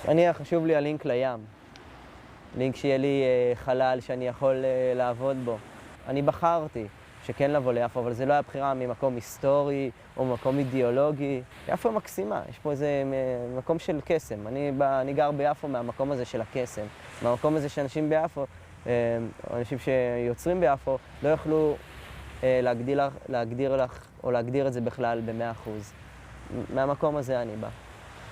אני, חשוב לי הלינק לים. לינק שיהיה לי חלל שאני יכול לעבוד בו. אני בחרתי שכן לבוא ליפו, אבל זה לא היה בחירה ממקום היסטורי או ממקום אידיאולוגי. יפו מקסימה, יש פה איזה מקום של קסם. אני גר ביפו מהמקום הזה של הקסם. מהמקום הזה שאנשים ביפו, אנשים שיוצרים ביפו, לא יוכלו להגדיר את זה בכלל ב100%. מהמקום הזה אני בא.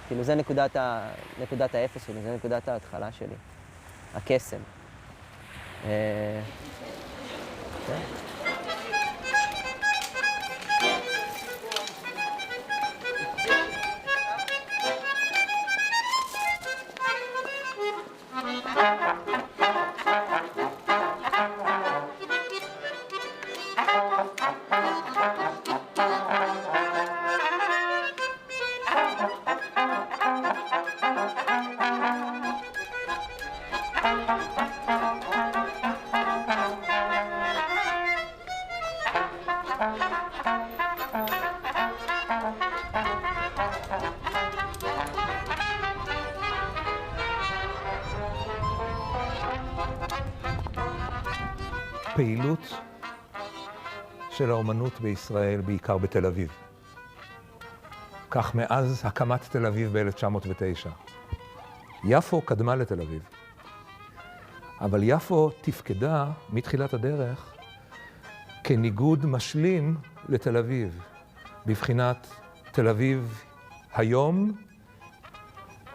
כאילו, זה נקודת האפס שלי, זה נקודת ההתחלה שלי. הקסם. פעילות של האומנות בישראל, בעיקר בתל אביב. כך מאז הקמת תל אביב ב-1909. יפו קדמה לתל אביב. אבל יפו תפקדה מתחילת הדרך כניגוד משלים לתל אביב. בבחינת תל אביב היום,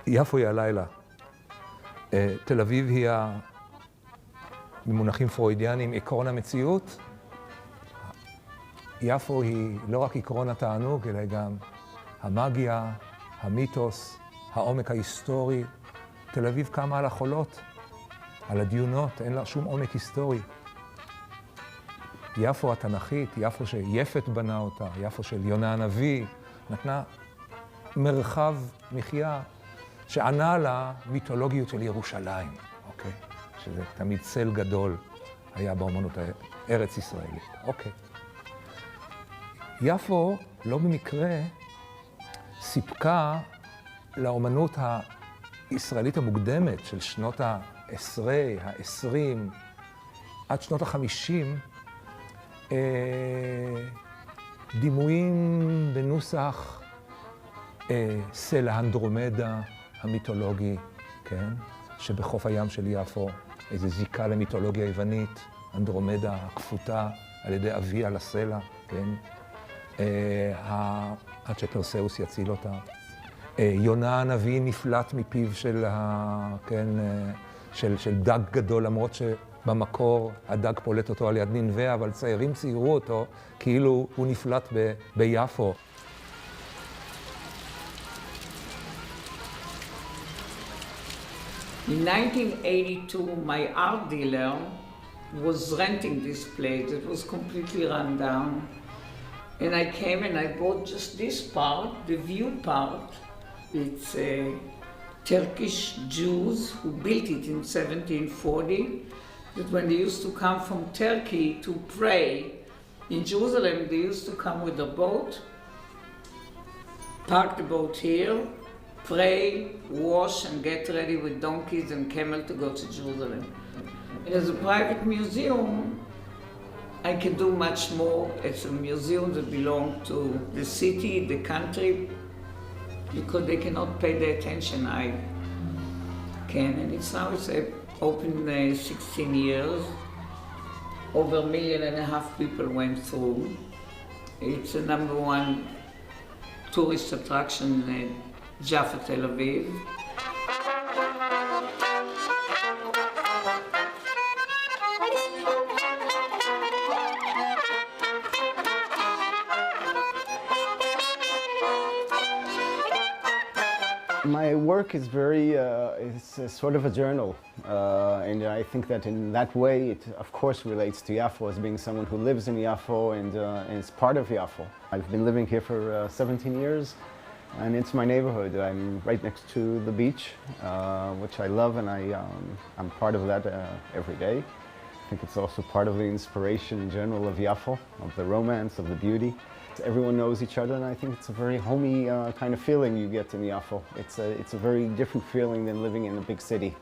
יפו היא הלילה. תל אביב היא במונחים פרוידיאניים, עקרון המציאות. יפו היא לא רק עקרון התענוג, אלא גם המאגיה, המיתוס, העומק ההיסטורי. תל אביב קמה על החולות, על הדיונות, אין לה שום עומק היסטורי. יפו התנ"כית, יפו שיפת בנה אותה, יפו של יונה הנביא, נתנה מרחב מחיה שענה למיתולוגיות של ירושלים, אוקיי? שזה תמיד צל גדול היה באומנות הארץ ישראלית. אוקיי. יפו לא במקרה סיפקה לאומנות הישראלית המוקדמת של שנות העשרה, העשרים, עד שנות ה-50, דימויים בנוסח סלע אנדרומדה המיתולוגי, כן? שבחוף הים של יפו, איזו זיקה למיתולוגיה היוונית, אנדרומדה הכפותה על ידי אביה לסלע, כן? עד שפרסאוס יציל אותה. יונה הנביא נפלט מפיו של דג גדול, למרות שבמקור הדג פולט אותו על יד ננבה, אבל ציירים ציירו אותו כאילו הוא נפלט ביפו. In 1982, my art dealer was renting this place. It was completely run down. And I came and I bought just this part, the view part. It's Turkish Jews who built it in 1740. That when they used to come from Turkey to pray in Jerusalem, they used to come with a boat, park the boat here, pray, wash, and get ready with donkeys and camel to go to Jerusalem. And as a private museum, I can do much more. It's a museum that belongs to the city, the country, because they cannot pay the attention I can. And it's open 16 years. Over 1.5 million people went through. It's the #1 tourist attraction Jaffa, Tel Aviv. My work is it's sort of a journal, and I think that in that way it of course relates to Yafo as being someone who lives in Yafo and is part of Yafo. I've been living here for 17 years. And it's my neighborhood. I'm right next to the beach, which I love, and I'm part of that every day. I think it's also part of the inspiration in general of Yafo, of the romance, of the beauty. Everyone knows each other, and I think it's a very homey kind of feeling you get in Yafo. It's a very different feeling than living in a big city.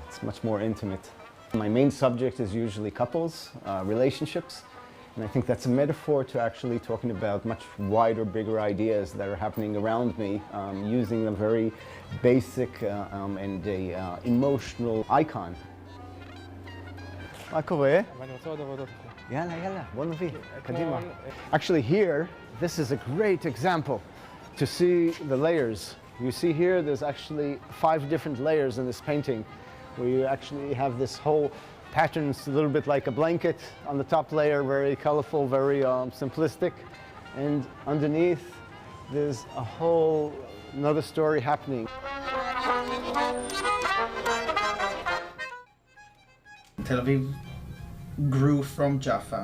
It's much more intimate. My main subject is usually couples, relationships, and I think that's a metaphor to actually talking about much wider, bigger ideas that are happening around me, using a very basic and emotional icon. מה קורה? ואני רוצה עוד עבודות. יאללה, יאללה, בוא נביא, קדימה. Actually here, this is a great example to see the layers. You see here, there's actually 5 different layers in this painting, where you actually have this whole pattern. It's a little bit like a blanket on the top layer, very colorful, very simplistic. And underneath, there's a whole another story happening. Tel Aviv grew from Jaffa.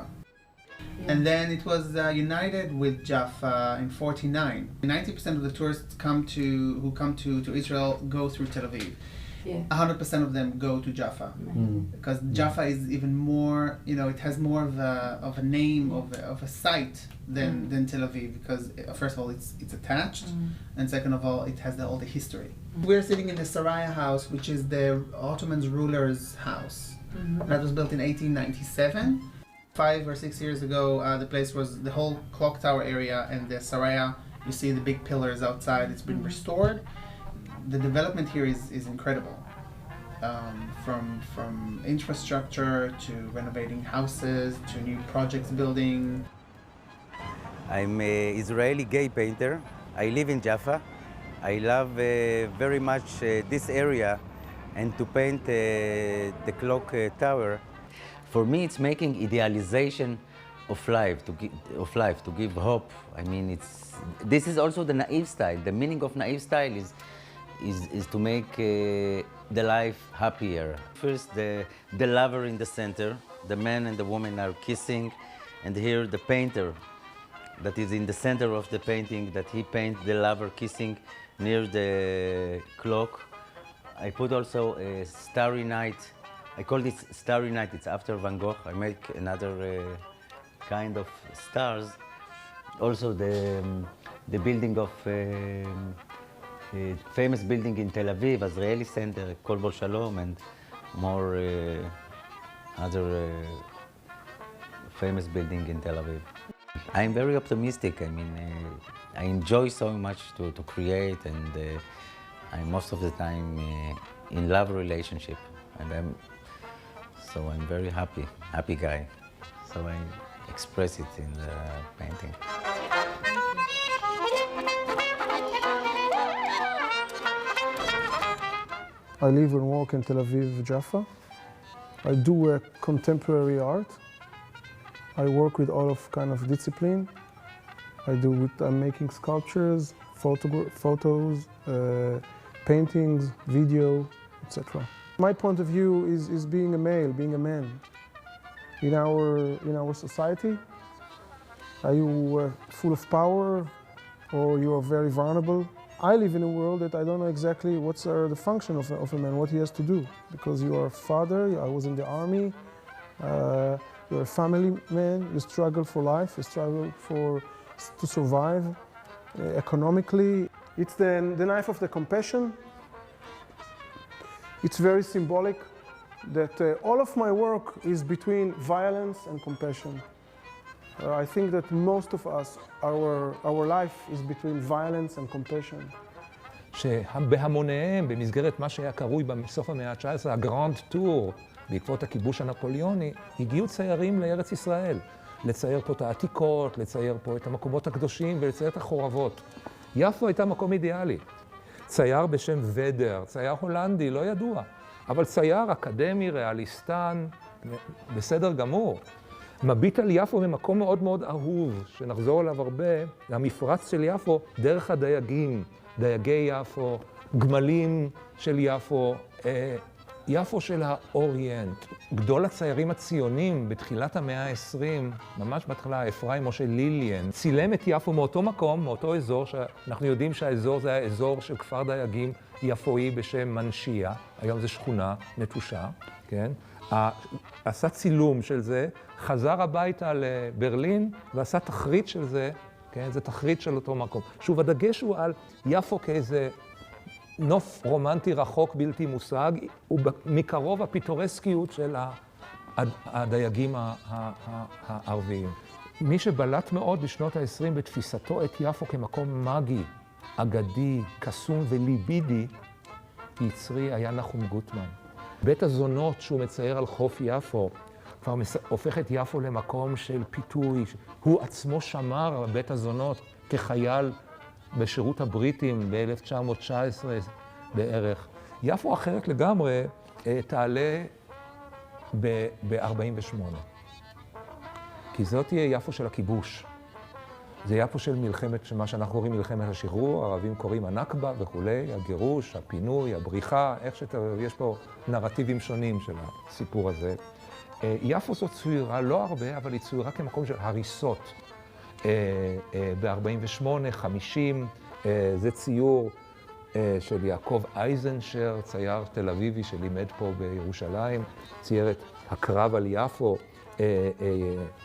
And then it was united with Jaffa in 49. 90% of the tourists who come to Israel go through Tel Aviv. Yeah. 100% of them go to Jaffa. Because Jaffa is even more, it has more of a name, of a site than Tel Aviv, because first of all, it's attached, and second of all, it has all the history. We're sitting in the Saraya house, which is the Ottoman ruler's house. That was built in 1897. 5 or 6 years ago, the place was the whole clock tower area and the Saraya. You see the big pillars outside. It's been restored. The development here is incredible. From infrastructure to renovating houses to new projects building. I'm an Israeli gay painter. I live in Jaffa. I love very much this area and to paint the clock tower. For me, it's making idealization of life, to give hope. I mean, this is also the naive style. The meaning of naive style is to make the life happier. First, the lover in the center. The man and the woman are kissing, and here the painter that is in the center of the painting, that he paints the lover kissing near the clock. I put also a starry night. I call this starry night. It's after Van Gogh. I make another kind of stars. Also the building of famous building in Tel Aviv, Azrieli Center, Kol Bo Shalom, and more other famous building in Tel Aviv. I'm very optimistic. I mean, I enjoy so much to create, and I'm most of the time in love relationship, and I'm very happy guy. So I express it in the painting. I live and work in Tel Aviv, Jaffa. I do contemporary art. I work with all of kind of discipline. I'm making sculptures, photos, paintings, video, etc. My point of view is being a male, being a man. In our society, are you full of power, or you are very vulnerable? I live in a world that I don't know exactly what's the function of a man, what he has to do. Because you are a father, I was in the army, you're a family man, you struggle for life, you struggle to survive economically. It's the knife of the compassion. It's very symbolic that all of my work is between violence and compassion. I think that most of us, our life is between violence and compassion. שבהמוניהם, במסגרת מה שהיה קרוי בסוף המאה ה-19, הגרנד טור, בעקבות הכיבוש הנפוליוני, הגיעו ציירים לארץ ישראל. לצייר פה את העתיקות, לצייר פה את המקומות הקדושים ולצייר את החורבות. יפו הייתה מקום אידיאלי. צייר בשם ודר, צייר הולנדי, לא ידוע. אבל צייר אקדמי, ריאליסטן, בסדר גמור. מביט על יפו ממקום מאוד מאוד אהוב, שנחזור אליו הרבה, המפרץ של יפו דרך הדייגים, דייגי יפו, גמלים של יפו, יפו של האוריינט. גדול הציירים הציונים בתחילת המאה ה-20, ממש בהתחלה, אפרים משה ליליאן, צילם את יפו מאותו מקום, מאותו אזור, שאנחנו יודעים שהאזור זה האזור של כפר דייגים יפואי בשם מנשיה, היום זה שכונה נטושה, כן? עשה צילום של זה, חזר הביתה לברלין ועשה תחריט של זה, כן? זה תחריט של אותו מקום. שוב, הדגש הוא על יפו כאיזה נוף רומנטי רחוק בלתי מושג, ומקרוב הפיטורסקיות של הדייגים הערביים. מי שבלט מאוד בשנות ה-20 בתפיסתו את יפו כמקום מגי, אגדי, קסום וליבידי, יצרי היה נחום גוטמן. בית הזונות שהוא מצייר על חוף יפו, כבר הופך את יפו למקום של פיתוי. הוא עצמו שמר על בית הזונות כחייל בשירות הבריטים ב-1919 בערך. יפו אחרת לגמרי תעלה ב-48. כי זאת תהיה יפו של הכיבוש. זה יפו של מלחמת, מה שאנחנו קוראים מלחמת השחרור, הערבים קוראים הנכבה וכולי, הגירוש, הפינוי, הבריחה, יש פה נרטיבים שונים של הסיפור הזה. יפו זאת צוירה לא הרבה, אבל היא צוירה כמקום של הריסות. ב-48, 50, זה ציור של יעקב אייזנשר, צייר תל אביבי שלימד פה בירושלים, צייר את הקרב על יפו.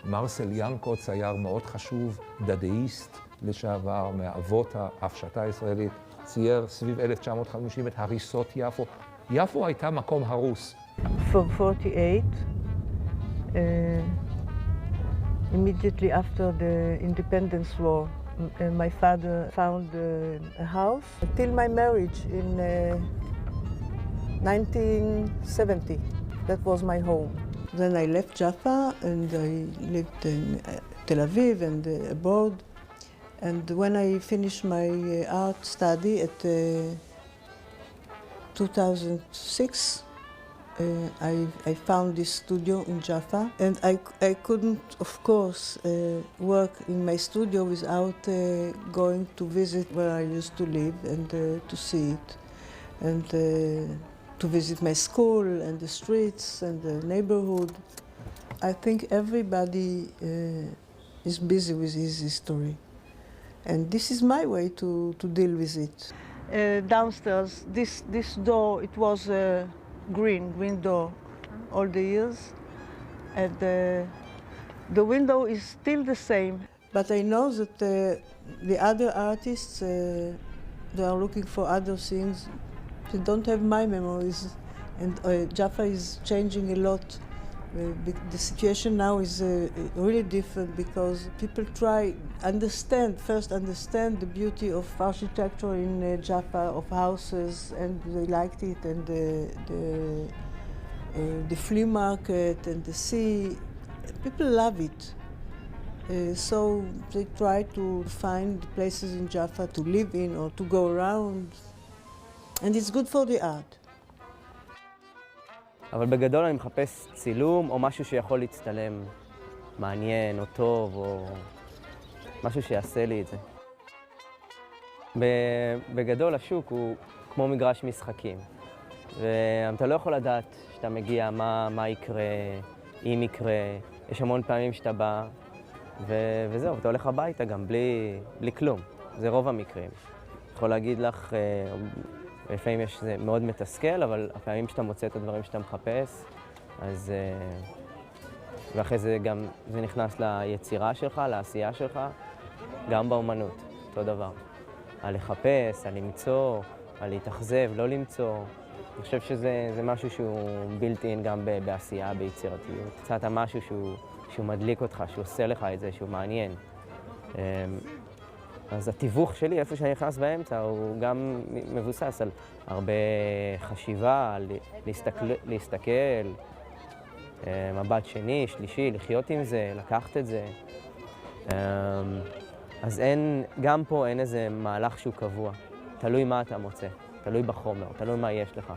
מרסל ינקו, צייר מאוד חשוב, דדאיסט לשעבר, מאבות ההפשטה הישראלית, צייר סביב 1950 את הריסות יפו. יפו הייתה מקום הרוס. From 48, immediately after the independence war, my father found a house till my marriage in 1970. That was my home. Then I left Jaffa and I lived in Tel Aviv and abroad. And when I finished my art study at 2006, I found this studio in Jaffa. And I couldn't, of course, work in my studio without going to visit where I used to live and to see it. And to visit my school and the streets and the neighborhood. I think everybody is busy with his history. And this is my way to deal with it. Downstairs, this door, it was a green door all the years. And the window is still the same. But I know that the other artists, they are looking for other things. They don't have my memories, and Jaffa is changing a lot. The situation now is really different because people first understand the beauty of architecture in Jaffa, of houses, and they liked it, and the flea market and the sea. People love it. So they try to find places in Jaffa to live in or to go around. And it's good for the art. אבל בגדול אני מחפש צילום או משהו שיכול להצטלם מעניין או טוב או משהו שיעשה לי את זה. בגדול השוק הוא כמו מגרש משחקים. ואתה לא יכול לדעת שאתה מגיע מה יקרה, אם יקרה. יש המון פעמים שאתה בא וזהו, אתה הולך הביתה גם בלי כלום. זה רוב המקרים. יכול להגיד לך, לפעמים זה מאוד מתסכל, אבל הפעמים שאתה מוצא את הדברים שאתה מחפש, אז... ואחרי זה גם זה נכנס ליצירה שלך, לעשייה שלך, גם באומנות, אותו דבר. על לחפש, על למצוא, על להתאכזב, לא למצוא. אני חושב שזה משהו שהוא built-in גם בעשייה, ביצירתיות. קצת משהו שהוא מדליק אותך, שהוא עושה לך את זה, שהוא מעניין. אז התיווך שלי, איפה שאני נכנס באמצע, הוא גם מבוסס על הרבה חשיבה, על להסתכל, מבט שני, שלישי, לחיות עם זה, לקחת את זה. אז גם פה אין איזה מהלך שהוא קבוע. תלוי מה אתה מוצא, תלוי בחומר, תלוי מה יש לך.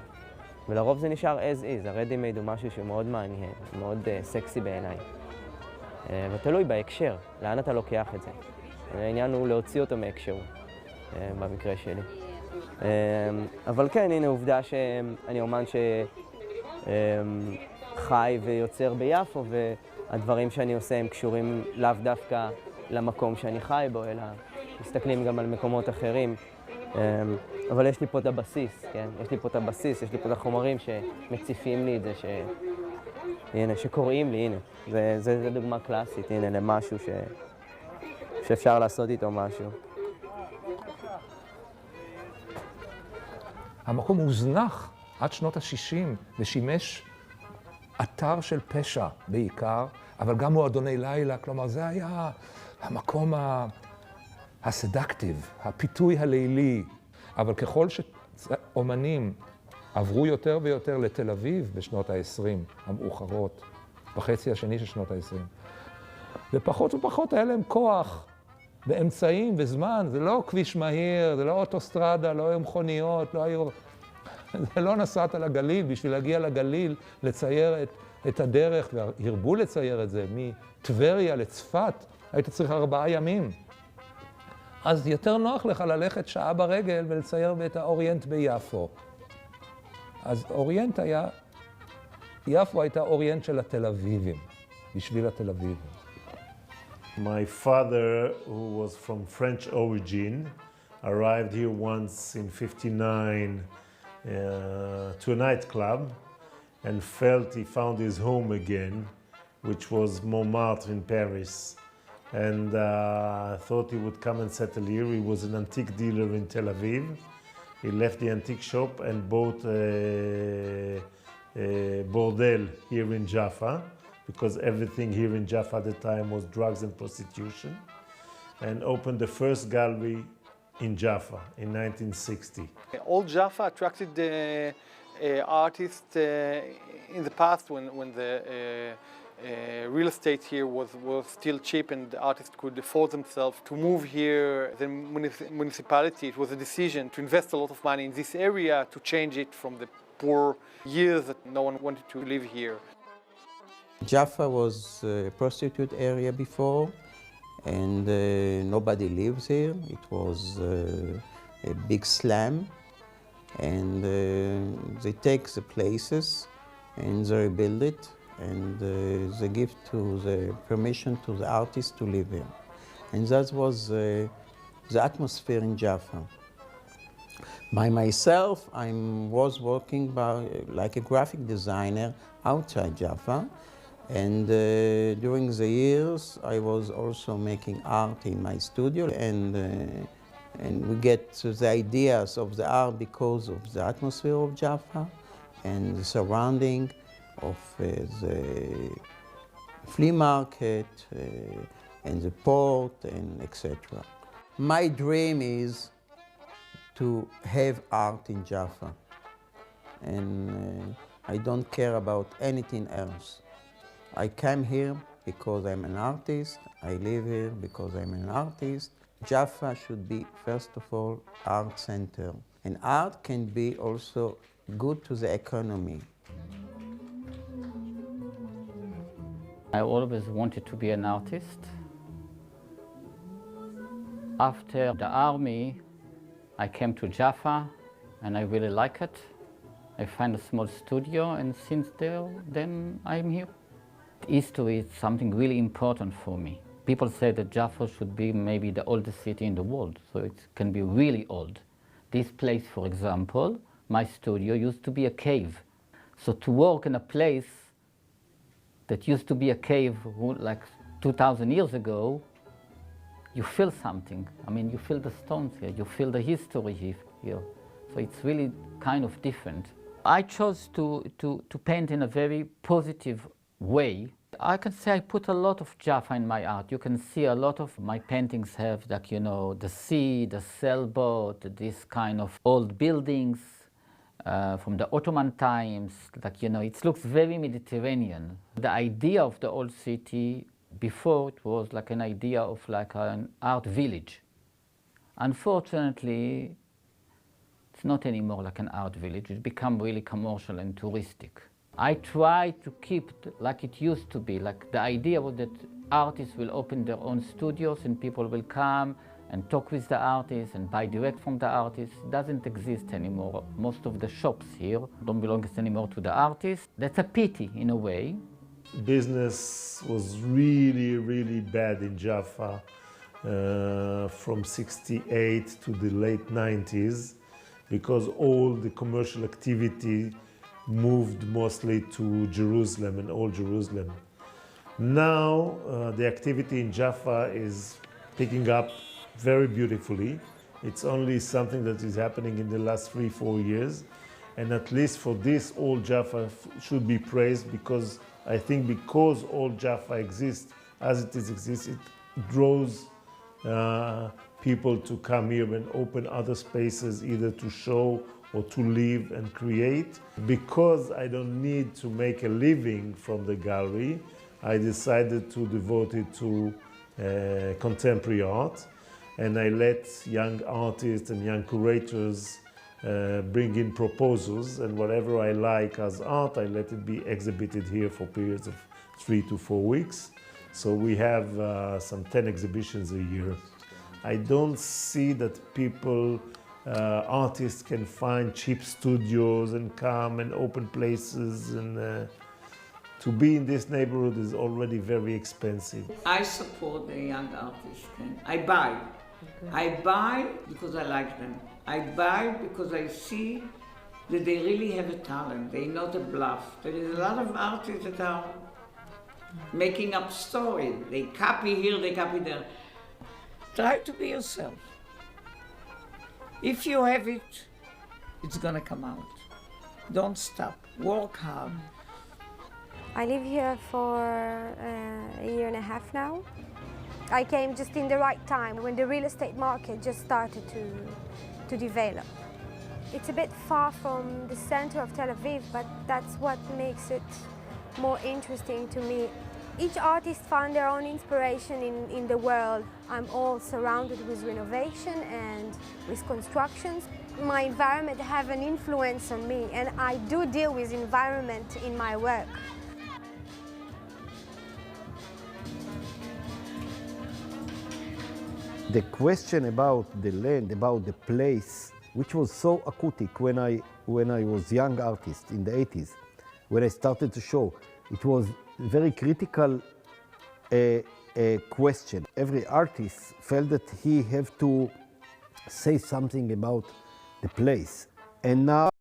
ולרוב זה נשאר as is, ה-ready-made הוא משהו שהוא מאוד מעניין, מאוד סקסי בעיניי. ותלוי בהקשר, לאן אתה לוקח את זה. העניין הוא להוציא אותו מהקשר, במקרה שלי. אבל כן, הנה עובדה שאני אומן שחי ויוצר ביפו, והדברים שאני עושה הם קשורים לאו דווקא למקום שאני חי בו, אלא מסתכלים גם על מקומות אחרים. אבל יש לי פה את הבסיס, כן? יש לי פה את הבסיס, יש לי פה את החומרים שמציפים לי את זה, הנה, שקוראים לי, הנה. זה דוגמה קלאסית, הנה, למשהו שאפשר לעשות איתו משהו. המקום הוזנח עד שנות ה-60 ושימש אתר של פשע בעיקר, אבל גם מועדוני לילה, כלומר זה היה המקום הסדקטיב, הפיתוי הלילי. אבל ככל שאומנים עברו יותר ויותר לתל אביב בשנות ה-20 המאוחרות, בחצי השני של שנות ה-20, ופחות ופחות היה להם כוח ואמצעים וזמן, זה לא כביש מהיר, זה לא אוטוסטרדה, לא היו מכוניות, לא היו... זה לא נסעת לגליל, בשביל להגיע לגליל, לצייר את הדרך, והרבו לצייר את זה, מטבריה לצפת, היית צריך 4 ימים. אז יותר נוח לך ללכת שעה ברגל ולצייר את האוריינט ביפו. אז אוריינט היה, יפו הייתה אוריינט של התל אביבים, בשביל התל אביבים. My father, who was from French origin, arrived here once in '59 to a nightclub and felt he found his home again, which was Montmartre in Paris. And thought he would come and settle here. He was an antique dealer in Tel Aviv. He left the antique shop and bought a bordel here in Jaffa, because everything here in Jaffa at the time was drugs and prostitution, and opened the first gallery in Jaffa in 1960. Old Jaffa attracted artists in the past when the real estate here was still cheap and the artists could afford themselves to move here. The municipality, it was a decision to invest a lot of money in this area to change it from the poor years that no one wanted to live here. Jaffa was a prostitute area before, and nobody lives here. It was a big slum, and they take the places and they rebuild it, and they give to the permission to the artists to live here. And that was the atmosphere in Jaffa. By myself, I was working like a graphic designer outside Jaffa. And during the years, I was also making art in my studio, and we get to the ideas of the art because of the atmosphere of Jaffa and the surrounding of the flea market and the port and etc. My dream is to have art in Jaffa, and I don't care about anything else. I came here because I'm an artist. I live here because I'm an artist. Jaffa should be, first of all, art center. And art can be also good to the economy. I always wanted to be an artist. After the army, I came to Jaffa and I really like it. I find a small studio, and since then I'm here. History is something really important for me. People say that Jaffa should be maybe the oldest city in the world, so it can be really old. This place, for example, my studio used to be a cave. So to work in a place that used to be a cave like 2,000 years ago, you feel something. I mean, you feel the stones here, you feel the history here. So it's really kind of different. I chose to paint in a very positive way. I can say I put a lot of Jaffa in my art. You can see a lot of my paintings have, like, you know, the sea, the sailboat, this kind of old buildings from the Ottoman times. Like, you know, it looks very Mediterranean. The idea of the old city before, it was like an idea of like an art village. Unfortunately, it's not anymore like an art village. It's become really commercial and touristic. I try to keep it like it used to be, like the idea was that artists will open their own studios and people will come and talk with the artists and buy direct from the artists. It doesn't exist anymore. Most of the shops here don't belong anymore to the artists. That's a pity in a way. Business was really, really bad in Jaffa from '68 to the late '90s, because all the commercial activity moved mostly to Jerusalem and Old Jerusalem. Now the activity in Jaffa is picking up very beautifully. It's only something that is happening in the last 3-4 years. And at least for this, Old Jaffa should be praised, because I think because Old Jaffa exists as it exists, it draws people to come here and open other spaces, either to show or to live and create. Because I don't need to make a living from the gallery, I decided to devote it to contemporary art. And I let young artists and young curators bring in proposals, and whatever I like as art, I let it be exhibited here for periods of 3 to 4 weeks. So we have some 10 exhibitions a year. I don't see that people, artists can find cheap studios and come and open places, and to be in this neighborhood is already very expensive. I support the young artists. I buy. I buy because I like them. I buy because I see that they really have a talent. They're not a bluff. There is a lot of artists that are making up stories. They copy here, they copy there. Try to be yourself. If you have it, it's gonna come out. Don't stop. Work hard. I live here for a year and a half now. I came just in the right time when the real estate market just started to develop. It's a bit far from the center of Tel Aviv, but that's what makes it more interesting to me. Each artist found their own inspiration in the world. I'm all surrounded with renovation and with constructions. My environment have an influence on me, and I do deal with environment in my work. The question about the land, about the place, which was so acoustic when I was young artist in the 80s, when I started to show, it was very critical question. Every artist felt that he have to say something about the place. And now